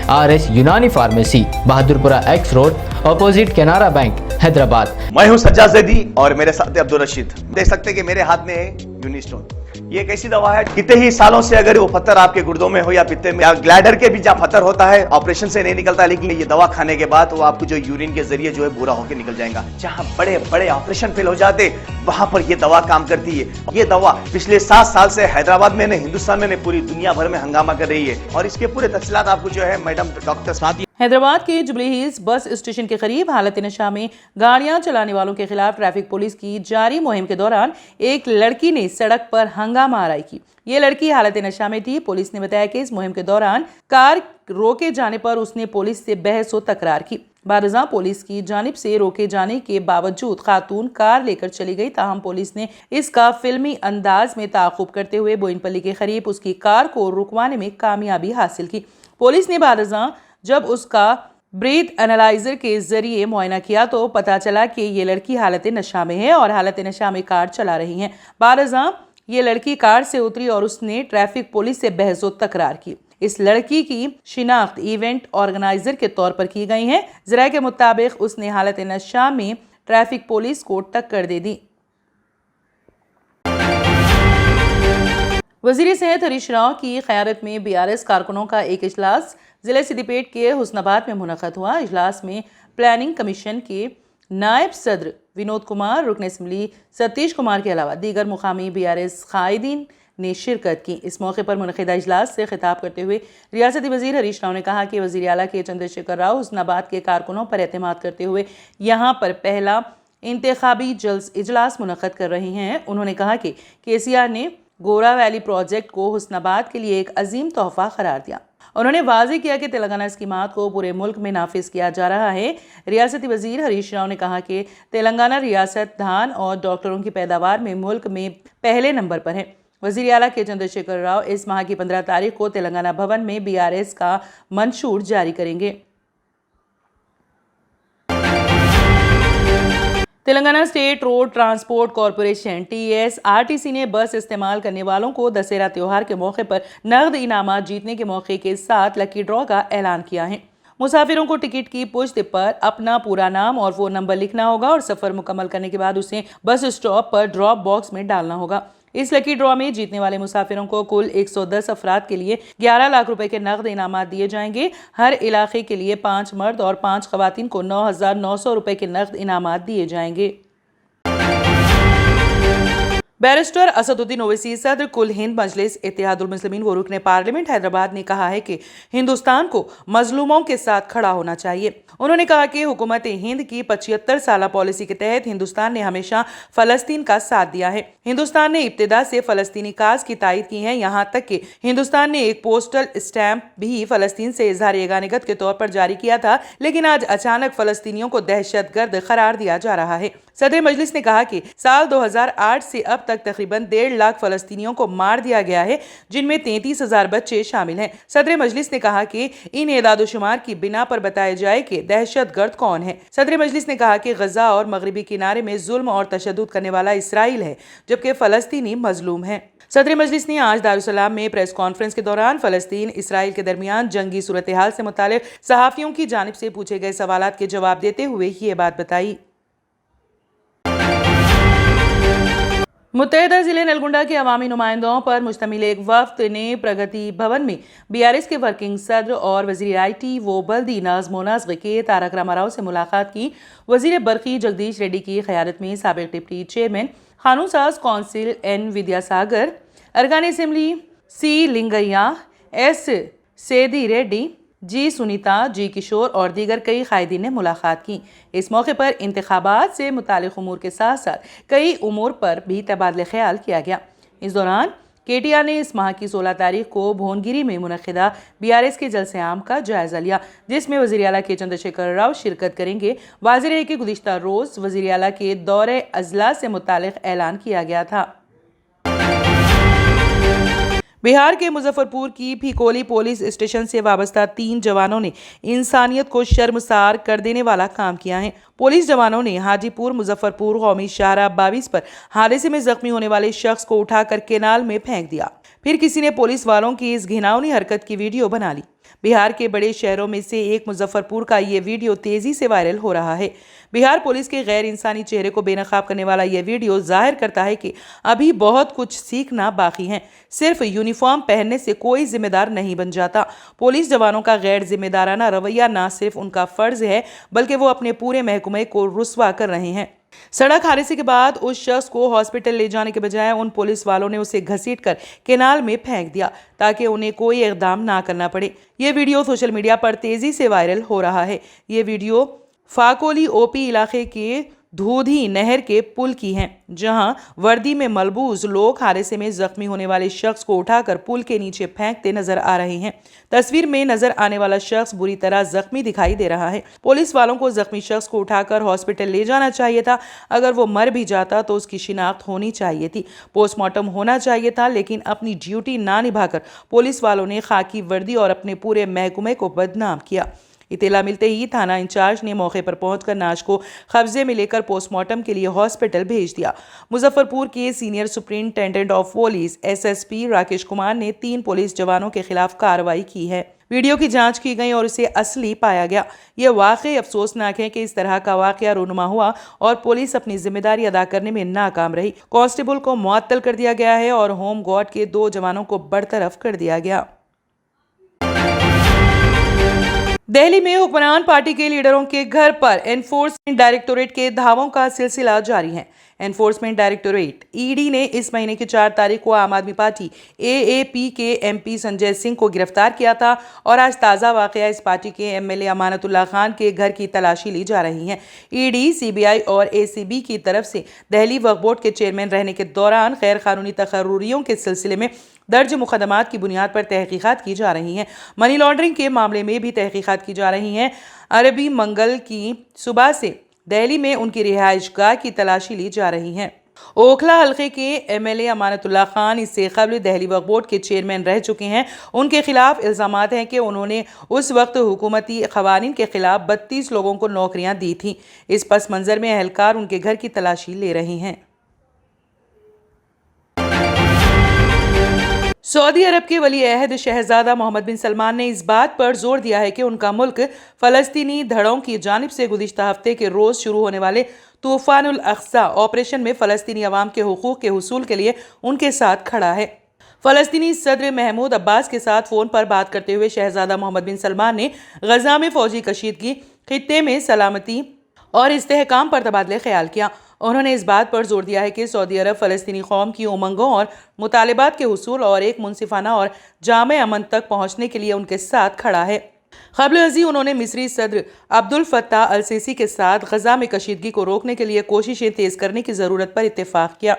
RS यूनानी pharmacy, Bahadurpura x road, opposite Canara bank, Hyderabad. मैं हूं सज्जाद ज़ैदी और मेरे साथ अब्दुल रशीद। देख सकते हैं कि मेरे हाथ में है यूनिस्टोन। ये एक ऐसी दवा है, कितने ही सालों से अगर वो पत्थर आपके गुर्दों में हो या पित्ते में या ग्लैडर के भी जहाँ पत्थर होता है, ऑपरेशन से नहीं निकलता, लेकिन ये दवा खाने के बाद वो आपको जो यूरिन के जरिए जो है पूरा होकर निकल जाएगा। जहाँ बड़े बड़े ऑपरेशन फेल हो जाते, वहां पर ये दवा काम करती है। ये दवा पिछले 7 साल से हैदराबाद में, हिंदुस्तान में, पूरी दुनिया भर में हंगामा कर रही है। और इसके पूरे तफसीलात आपको जो है मैडम डॉक्टर साथ। हैदराबाद के जुबली हिल्स बस स्टेशन के करीब हालत नशा में गाड़ियां चलाने वालों के खिलाफ ट्रैफिक पुलिस की जारी मुहिम के दौरान एक लड़की ने सड़क पर हंगामा आराई की। ये लड़की हालत नशा में थी। पुलिस ने बताया कि इस मुहिम के दौरान कार रोके जाने पर उसने पुलिस से बहस व तकरार की। बारजा पुलिस की जानिब से रोके जाने के बावजूद खातून कार लेकर चली गई। ताहम पुलिस ने इसका फिल्मी अंदाज में ताक़ुब करते हुए बोइनपल्ली के करीब उसकी कार को रुकवाने में कामयाबी हासिल की। पुलिस ने बारजा जब उसका ब्रीथ एनालाइजर के जरिए मुआयना किया तो पता चला कि ये लड़की हालत नशा में है और हालत नशा में कार चला रही है। बारजा ये लड़की कार से उतरी और उसने ट्रैफिक पुलिस से बहस व तकरार की। इस लड़की की शिनाख्त इवेंट ऑर्गेनाइजर के तौर पर की गई है। ज़राए के मुताबिक उसने हालत नशा में ट्रैफिक पुलिस को टक्कर दे दी। वज़ीर सेहत हरीश राव की क़यादत में BRS कारकुनों का एक इजलास ज़िले सिद्दीपेट के हुस्नाबाद में मुनक़द हुआ। इजलास में प्लानिंग कमीशन के नायब सदर विनोद कुमार, रुकन असम्बली सतीश कुमार के अलावा दीगर मुकामी BRS क़ायदीन ने शिरकत की। इस मौके पर मुनक़िदा इजलास से खिताब करते हुए रियासती वज़ीर हरीश राव ने कहा कि वज़ीर आला के चंद्रशेखर राव हुस्नाबाद के कारकुनों पर एतमाद करते हुए यहाँ पर पहला इंतखाबी इजलास मुनक़द कर रहे हैं। उन्होंने कहा कि KCR ने गोरा वैली प्रोजेक्ट को हुस्नाबाद के लिए एक अजीम तोहफा करार दिया। उन्होंने वाज़ेह किया कि तेलंगाना स्कीमात को पूरे मुल्क में नाफिज किया जा रहा है। रियासती वज़ीर हरीश राव ने कहा कि तेलंगाना रियासत धान और डॉक्टरों की पैदावार में मुल्क में पहले नंबर पर है। वज़ीर आला के चंद्रशेखर राव इस माह की 15 तारीख को तेलंगाना भवन में BRS का मंशूर जारी करेंगे। Telangana state road transport corporation TSRTC ने बस इस्तेमाल करने वालों को दशहरा त्योहार के मौके पर नगद इनामात जीतने के मौके के साथ लकी ड्रॉ का ऐलान किया है। मुसाफिरों को टिकट की पुश्त पर अपना पूरा नाम और फ़ोन नंबर लिखना होगा और सफ़र मुकम्मल करने के बाद उसे बस स्टॉप पर ड्रॉप बॉक्स में डालना होगा। इस लकी ड्रॉ में जीतने वाले मुसाफिरों को कुल 110 अफराद के लिए 11 लाख रुपए के नगद इनामात दिए जाएंगे। हर इलाके के लिए 5 मर्द और 5 खवातीन को 9,900 रुपए के नगद इनामात दिए जाएंगे। बैरिस्टर असदुद्दीन ओवैसी सदर कुल हिंद मजलिस इत्तेहादुल मुस्लिमीन व रुकने पार्लियामेंट हैदराबाद ने कहा है कि हिंदुस्तान को मजलूमों के साथ खड़ा होना चाहिए। उन्होंने कहा कि हुकूमत हिंद की 75 साला पॉलिसी के तहत हिंदुस्तान ने हमेशा फ़लस्तीन का साथ दिया है। हिंदुस्तान ने इब्तिदा से फ़लस्तीनी काज की तायद की है। यहाँ तक कि हिंदुस्तान ने एक पोस्टल स्टैंप भी फ़लस्तीन से इजहार यगानिगत के तौर पर जारी किया था, लेकिन आज अचानक फ़लस्तीनियों को दहशतगर्द करार दिया जा रहा है। सदर मजलिस ने कहा कि साल 2008 से अब तक तकरीबन 1.5 लाख फ़लस्तीनियों को मार दिया गया है, जिनमें 33,000 बच्चे शामिल हैं। सदर मजलिस ने कहा कि इन एदाद-ओ-शुमार की बिना पर बताया जाए कि दहशतगर्द कौन है। सदर मजलिस ने कहा कि गजा और मगरबी किनारे में जुल्म और तशद्दुद करने वाला इसराइल है, जबकि फ़लस्तीनी मजलूम है। सदर मजलिस ने आज दारुसलाम में प्रेस कॉन्फ्रेंस के दौरान फ़लस्तीन इसराइल के दरमियान जंगी सूरत हाल से मुतालिक सहाफ़ियों की जानिब से पूछे गए सवालात के जवाब देते हुए ये बात बताई। मुत्तहिदा ज़िले नलगुंडा के अवामी नुमाइंदों पर मुश्तमिल एक वफ्द ने प्रगति भवन में BRS के वर्किंग सदर और वज़ीर IT व बल्दी नज़्म व नस्क़ के तारक रामाराव से मुलाकात की। वज़ीर बरक़ी जगदीश रेड्डी की क़यादत में साबिक़ डिप्टी चेयरमैन कानून साज कौंसिल N विद्यासागर, अरकान assembly C Lingaiah, S Sedi Reddy, G Sunitha, G Kishore और दीगर कई क़ायदीन ने मुलाकात की। इस मौके पर इंतखाबात से मुतालिक उमूर के साथ साथ कई उमूर पर भी तबादला ख्याल किया गया। इस दौरान KTR ने इस माह की 16 तारीख को भुवनगिरी में मुनक़िदा BRS के जलसे आम का जायज़ा लिया, जिसमें वज़ीर आला के चंद्रशेखर राव शिरकत करेंगे। वाज़ेह है कि गुज़िश्ता रोज़ वज़ीर आला के दौरे अज़ला से मुतालिक ऐलान किया गया था। बिहार के मुजफ्फरपुर की फिकोली पुलिस स्टेशन से वाबस्ता 3 जवानों ने इंसानियत को शर्मसार कर देने वाला काम किया है। पुलिस जवानों ने हाजीपुर मुजफ्फरपुर कौमी शाहराह 22 पर हादसे में जख्मी होने वाले शख्स को उठाकर केनाल में फेंक दिया। फिर किसी ने पुलिस वालों की इस घिनौनी हरकत की वीडियो बना ली। बिहार के बड़े शहरों में से एक मुजफ्फरपुर का ये वीडियो तेजी से वायरल हो रहा है। बिहार पुलिस के गैर इंसानी चेहरे को बेनकाब करने वाला यह वीडियो जाहिर करता है कि अभी बहुत कुछ सीखना बाकी है। सिर्फ यूनिफॉर्म पहनने से कोई जिम्मेदार नहीं बन जाता। पुलिस जवानों का गैर जिम्मेदाराना रवैया न सिर्फ उनका फर्ज है बल्कि वो अपने पूरे महकमे को रुस्वा कर रहे हैं। सड़क हादसे के बाद उस शख्स को हॉस्पिटल ले जाने के बजाय उन पुलिस वालों ने उसे घसीटकर केनाल में फेंक दिया ताकि उन्हें कोई इक़दाम ना करना पड़े। ये वीडियो सोशल मीडिया पर तेजी से वायरल हो रहा है। ये वीडियो फाकोली ओपी इलाके के धोधी नहर के पुल की हैं, जहां वर्दी में मलबूस लोग हादसे में जख्मी होने वाले शख्स को उठाकर पुल के नीचे फेंकते नजर आ रहे हैं। तस्वीर में नजर आने वाला शख्स बुरी तरह जख्मी दिखाई दे रहा है। पुलिस वालों को जख्मी शख्स को उठाकर हॉस्पिटल ले जाना चाहिए था। अगर वो मर भी जाता तो उसकी शिनाख्त होनी चाहिए थी, पोस्टमार्टम होना चाहिए था, लेकिन अपनी ड्यूटी ना निभाकर पुलिस वालों ने खाकी वर्दी और अपने पूरे महकमे को बदनाम किया। इत्तला मिलते ही थाना इंचार्ज ने मौके पर पहुंचकर नाश को कब्जे में लेकर पोस्टमार्टम के लिए हॉस्पिटल भेज दिया। मुजफ्फरपुर के senior superintendent of police SSP Rakesh Kumar ने 3 पुलिस जवानों के खिलाफ कार्रवाई की है। वीडियो की जांच की गई और उसे असली पाया गया। यह वाकई अफसोसनाक है कि इस तरह का वाकया रूनुमा हुआ और पुलिस अपनी जिम्मेदारी अदा करने में नाकाम रही। कांस्टेबल को मुअत्तल कर दिया गया है और होम गार्ड के 2 जवानों को बरतरफ कर दिया गया। दिल्ली में हुक्मरान पार्टी के लीडरों के घर पर एनफोर्समेंट डायरेक्टोरेट के धावों का सिलसिला जारी है। एनफोर्समेंट डायरेक्टोरेट ईडी ने इस महीने की 4 तारीख को आम आदमी पार्टी एएपी के एमपी संजय सिंह को गिरफ्तार किया था और आज ताज़ा वाकया इस पार्टी के एमएलए अमानतुल्लाह खान के घर की तलाशी ली जा रही है। ईडी, सीबीआई और एसीबी की तरफ से दिल्ली वक्फ बोर्ड के चेयरमैन रहने के दौरान गैर कानूनी तकर्रुरियों के सिलसिले में दर्ज मुकदमात की बुनियाद पर तहकीकात की जा रही हैं। मनी लॉन्ड्रिंग के मामले में भी तहकीकात की जा रही हैं। अरबी मंगल की सुबह से दिल्ली में उनकी रिहाइशगाह की तलाशी ली जा रही है। ओखला हल्के के एमएलए अमानतुल्लाह खान इससे कबल दिल्ली वक्फ बोर्ड के चेयरमैन रह चुके हैं। उनके खिलाफ इल्जामात हैं कि उन्होंने उस वक्त हुकूमती क़वानीन के खिलाफ 32 लोगों को नौकरियां दी थीं। इस पस मंज़र में अहलकार उनके घर की तलाशी ले रहे हैं। सऊदी अरब के वली अहद शहजादा मोहम्मद बिन सलमान ने इस बात पर जोर दिया है कि उनका मुल्क फ़लस्तीनी धड़ों की जानिब से गुज़िश्ता हफ्ते के रोज़ शुरू होने वाले तूफ़ानुल अक़सा ऑपरेशन में फ़लस्तीनी अवाम के हुकूक़ के हुसूल के लिए उनके साथ खड़ा है। फ़लस्तीनी सदर महमूद अब्बास के साथ फ़ोन पर बात करते हुए शहजादा मोहम्मद बिन सलमान ने गज़ा में फ़ौजी कशीदगी, खित्ते में सलामती और इस्तेहकाम पर तबादले ख्याल किया। उन्होंने इस बात पर जोर दिया है कि सऊदी अरब फ़लस्तीनी कौम की उमंगों और मुतालिबात के हुसूल और एक मुनसिफाना और जामे अमन तक पहुँचने के लिए उनके साथ खड़ा है। क़ब्ल अज़ी उन्होंने मिस्री सदर अब्दुल फत्ताह अल सीसी के साथ गज़ा में कशीदगी को रोकने के लिए कोशिशें तेज़ करने की ज़रूरत पर इत्तेफाक किया।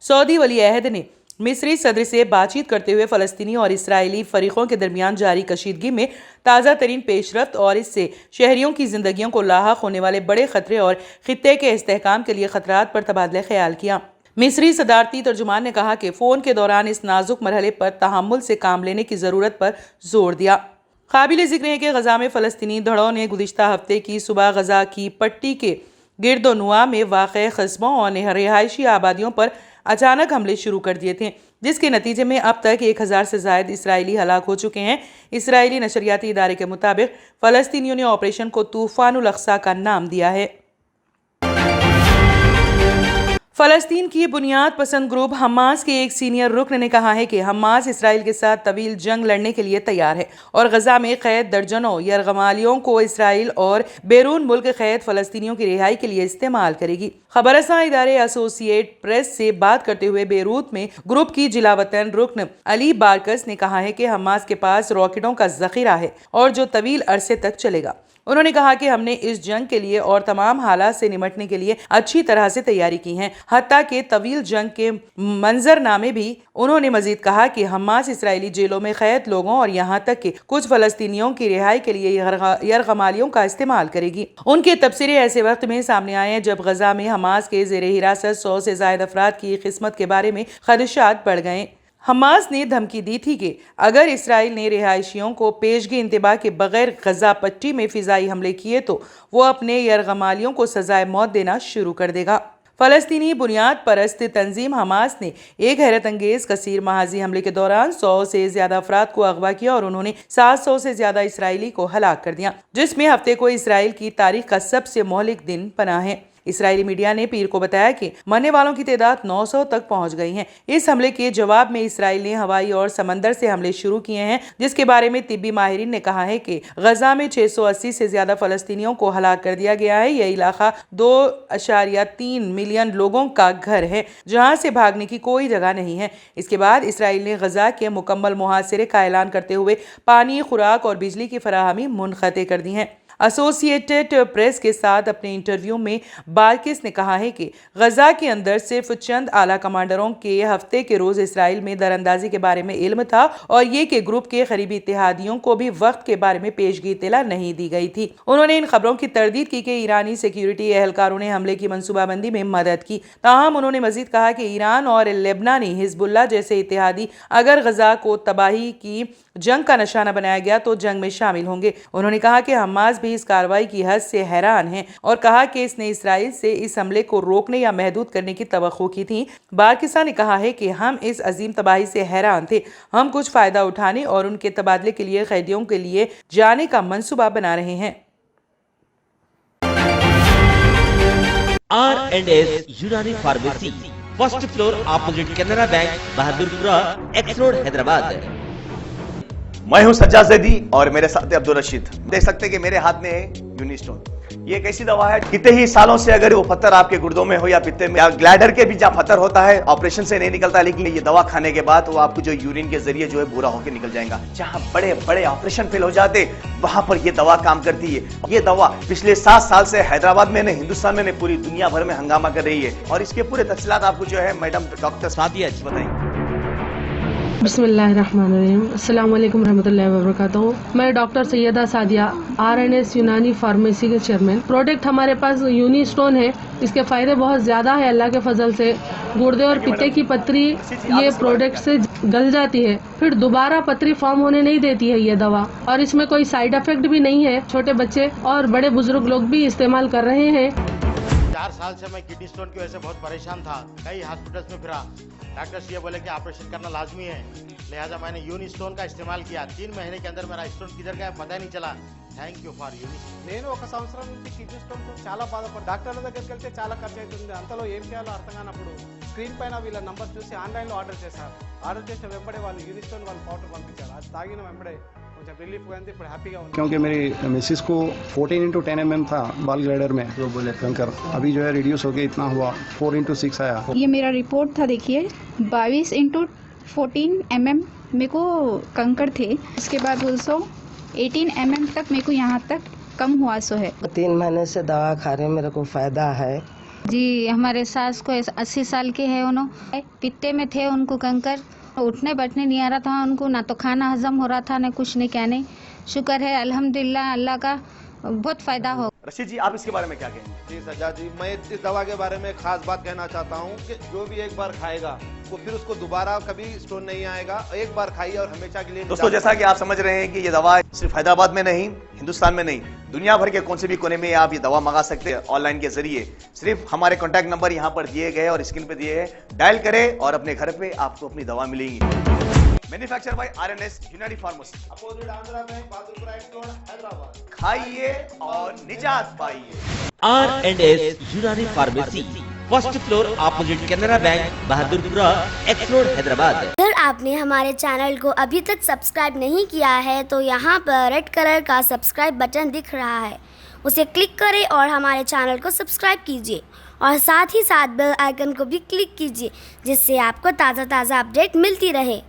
सऊदी वली अहद ने मिस्री सदर से बातचीत करते हुए फ़लस्तीनी और इसराइली फ़रीक़ों के दरमियान जारी कशीदगी में ताज़ा तरीन पेशरफ्त और इससे शहरियों की ज़िंदगियों को लाहक होने वाले बड़े ख़तरे और खित्ते के इस्तेहकाम के लिए ख़तरात पर तबादले ख्याल किया। मिस्री सदारती तर्जुमान ने कहा कि फ़ोन के दौरान इस नाजुक मरहले पर तहम्मुल से काम लेने की ज़रूरत पर जोर दिया। काबिल ज़िक्र है कि गज़ा में फ़लस्तीनी धड़ों ने गुज़िश्ता हफ्ते की सुबह गज़ा की पट्टी के गिरदोनुआ में वाक़ कस्बों और रिहायशी आबादियों पर अचानक हमले शुरू कर दिए थे, जिसके नतीजे में अब तक 1000 से ज़ायद इसराइली हलाक हो चुके हैं। इसराइली नशरियाती इदारे के मुताबिक फ़लस्तीनियों ने ऑपरेशन को तूफ़ानुल अक़सा का नाम दिया है। फ़लस्तीन की बुनियाद पसंद ग्रुप हमास के एक सीनियर रुकन ने कहा है कि हमास इसराइल के साथ तवील जंग लड़ने के लिए तैयार है और गज़ा में कैद दर्जनों यरगमालियों को इसराइल और बैरून मुल्क कैद फ़लस्तीनियों की रिहाई के लिए इस्तेमाल करेगी। खबरसां इदारे एसोसिएट प्रेस से बात करते हुए बेरूत में ग्रुप की जिलावतन रुकन अली बारकस ने कहा है कि हमास के पास रॉकेटों का ज़ख़ीरा है और जो तवील अरसे तक चलेगा। उन्होंने कहा कि हमने इस जंग के लिए और तमाम हालात से निमटने के लिए अच्छी तरह से तैयारी की है, हत्ता के तवील जंग के मंजरनामे भी। उन्होंने मजीद कहा कि हमास इसराइली जेलों में कैद लोगों और यहाँ तक कि कुछ फ़लस्तीनियों की रिहाई के लिए यरगमालियों का इस्तेमाल करेगी। उनके तबसरे ऐसे वक्त में सामने आए हैं जब गज़ा में हमास के ज़ेर हिरासत 100 से ज़ायद अफराद की किस्मत के बारे में खदशात बढ़ गए। हमास ने धमकी दी थी कि अगर इसराइल ने रिहायशियों को पेशगी इंतबा के बगैर गज़ा पट्टी में फ़िज़ाई हमले किए तो वो अपने यरगमालियों को सज़ाए मौत देना शुरू कर देगा। फलस्तीनी बुनियाद परस्त तंजीम हमास ने एक हैरत अंगेज कसीर महाजी हमले के दौरान 100 से ज्यादा अफराद को अगवा किया और उन्होंने 700 से ज्यादा इसराइली को हलाक कर दिया, जिसमें हफ्ते को इसराइल की तारीख का सबसे मौलिक दिन बना है। इसराइली मीडिया ने पीर को बताया कि मरने वालों की तादाद 900 तक पहुंच गई है। इस हमले के जवाब में इसराइल ने हवाई और समंदर से हमले शुरू किए हैं, जिसके बारे में तिब्बी माहिरीन ने कहा है कि गजा में 680 से ज्यादा फलस्तीनियों को हलाक कर दिया गया है। यह इलाका 2.3 मिलियन लोगों का घर है, जहां से भागने की कोई जगह नहीं है। इसके बाद इसराइल ने गजा के मुकम्मल मुहासिरे का ऐलान करते हुए पानी, खुराक और बिजली की फराहमी मुनक़ते कर दी है। एसोसिएटेड प्रेस के साथ अपने इंटरव्यू में बाल्किस ने कहा है कि गजा के अंदर सिर्फ चंद आला कमांडरों के हफ्ते के रोज इसराइल में दरअंदाजी के बारे में इल्म था और ये कि ग्रुप के करीबी इत्तेहादियों को भी वक्त के बारे में पेशगी इत्तला नहीं दी गई थी। उन्होंने इन खबरों की तरदीद की कि ईरानी सिक्योरिटी एहलकारों ने हमले की मंसूबाबंदी में मदद की। ताहम उन्होंने मजीद कहा कि ईरान और लेबनानी हिजबुल्लाह जैसे इत्तेहादी अगर गजा को तबाही की जंग का निशाना बनाया गया तो जंग में शामिल होंगे। उन्होंने कहा कि हमास भी इस कार्रवाई की हद से हैरान है और कहा कि इसने इसराइल से इस हमले को रोकने या महदूद करने की तवक्को की थी। बारकिसा ने कहा है कि हम इस अजीम तबाही से हैरान थे। हम कुछ फायदा उठाने और उनके तबादले के लिए कैदियों के लिए जाने का मंसूबा बना रहे हैं। R&S यूनानी pharmacy, first floor opposite Canara bank, Bahadurpura, x road, Hyderabad. मैं हूं सज्जाद ज़ैदी और मेरे साथ है अब्दुल रशीद। देख सकते हैं कि मेरे हाथ में है यूनिस्टोन। ये एक ऐसी दवा है, कितने ही सालों से अगर वो पत्थर आपके गुर्दों में हो या पित्ते में या ग्लैडर के भी जहाँ पत्थर होता है, ऑपरेशन से नहीं निकलता, लेकिन ये दवा खाने के बाद वो आपको जो यूरिन के जरिए जो है बुरा होकर निकल जाएगा। जहाँ बड़े बड़े ऑपरेशन फेल हो जाते वहां पर ये दवा काम करती है। ये दवा पिछले 7 साल से हैदराबाद में नहीं, हिंदुस्तान में नहीं, पूरी दुनिया भर में हंगामा कर रही है। और इसके पूरे तफसीलात आपको जो है मैडम डॉक्टर सादिया बताएंगे। बिस्मिल्लाहिर्रहमानिर्रहीम, अस्सलाम वालेकुम रहमतुल्लाहि व बरकातहू। मैं डॉक्टर सैयदा सादिया, R&S यूनानी फार्मेसी के चेयरमैन। प्रोडक्ट हमारे पास यूनिस्टोन है। इसके फायदे बहुत ज़्यादा है अल्लाह के फजल से। गुर्दे और पित्ते की पथरी ये प्रोडक्ट से गल जाती है, फिर दोबारा पथरी फॉर्म होने नहीं देती है ये दवा। और इसमें कोई साइड इफेक्ट भी नहीं है। छोटे बच्चे और बड़े बुजुर्ग लोग भी इस्तेमाल कर रहे हैं। 4 साल से मैं किडनी स्टोन की वजह से बहुत परेशान था। कई हॉस्पिटल्स में फिरा, डॉक्टर्स ये बोले कि ऑपरेशन करना लाजमी है, लिहाजा मैंने यूनिस्टोन का इस्तेमाल किया। 3 महीने के अंदर मेरा स्टोन किधर गया पता ही नहीं चला। Thank you for Unistone. నేను 1 సంవత్సరం నుంచి కిడ్నీ స్టోన్తో చాలా బాధపడ్డా. డాక్టర్ల దగ్గరికి వెళ్తే చాలా ఖర్చు అవుతుంది. అంతలో ఏం చేయాలో అర్థం కానప్పుడు స్క్రీన్ పైన వీళ్ళ నంబర్ చూసి ఆన్లైన్లో ఆర్డర్ చేశారు. ఆర్డర్ చేసిన వెంబడే వాళ్ళు యూనిస్టోన్ వాళ్ళు పౌడర్ పంపించారు. అది తాగిన వెంబడే కొంచెం రిలీఫ్ గా ఉంది. ఇప్పుడు హ్యాపీగా ఉంది. क्योंकि मेरी मिसिस को 14x10 mm था बाल ग्लाइडर में, तो बोले कंकर अभी जो है रिड्यूस हो गया, इतना हुआ 4x6 आया। ये मेरा रिपोर्ट था, देखिए 22x14 mm मेरे को कंकड़ थे। उसके बाद 18 mm तक मेरे को यहाँ तक कम हुआ सो है। 3 महीने से दवा खा रहे हैं, मेरे को फायदा है जी। हमारे सास को 80 साल के है, उन्होंने पित्ते में थे, उनको कंकर, उठने बैठने नहीं आ रहा था उनको, ना तो खाना हजम हो रहा था, ना कुछ नहीं, क्या नहीं। शुक्र है अल्हम्दुलिल्लाह, अल्लाह का बहुत फायदा हो। रशीद जी, आप इसके बारे में क्या कहेंगे? जी सज्जाद जी, मैं इस दवा के बारे में खास बात कहना चाहता हूँ कि जो भी एक बार खाएगा वो फिर उसको दोबारा कभी स्टोन नहीं आएगा। एक बार खाइए और हमेशा के लिए। दोस्तों, जैसा कि आप समझ रहे हैं कि ये दवा सिर्फ हैदराबाद में नहीं, हिंदुस्तान में नहीं, दुनिया भर के कौन से भी कोने में आप ये दवा मंगा सकते हैं ऑनलाइन के जरिए। सिर्फ हमारे कॉन्टैक्ट नंबर यहाँ पर दिए गए और स्क्रीन पे दिए हैं, डायल करें और अपने घर पे आपको अपनी दवा मिलेगी। मैन्युफैक्चर बाय R&S यूनानी pharmacy, opposite Andhra bank, Bahadurpura, x road, Hyderabad. खाइए और निजात पाइए। R&S यूनानी pharmacy, first floor opposite Canara bank, Bahadurpura, x road, Hyderabad. अगर आपने हमारे चैनल को अभी तक सब्सक्राइब नहीं किया है तो यहाँ पर रेड कलर का सब्सक्राइब बटन दिख रहा है, उसे क्लिक करें और हमारे चैनल को सब्सक्राइब कीजिए और साथ ही साथ बेल आइकन को भी क्लिक कीजिए, जिससे आपको ताज़ा अपडेट मिलती रहे।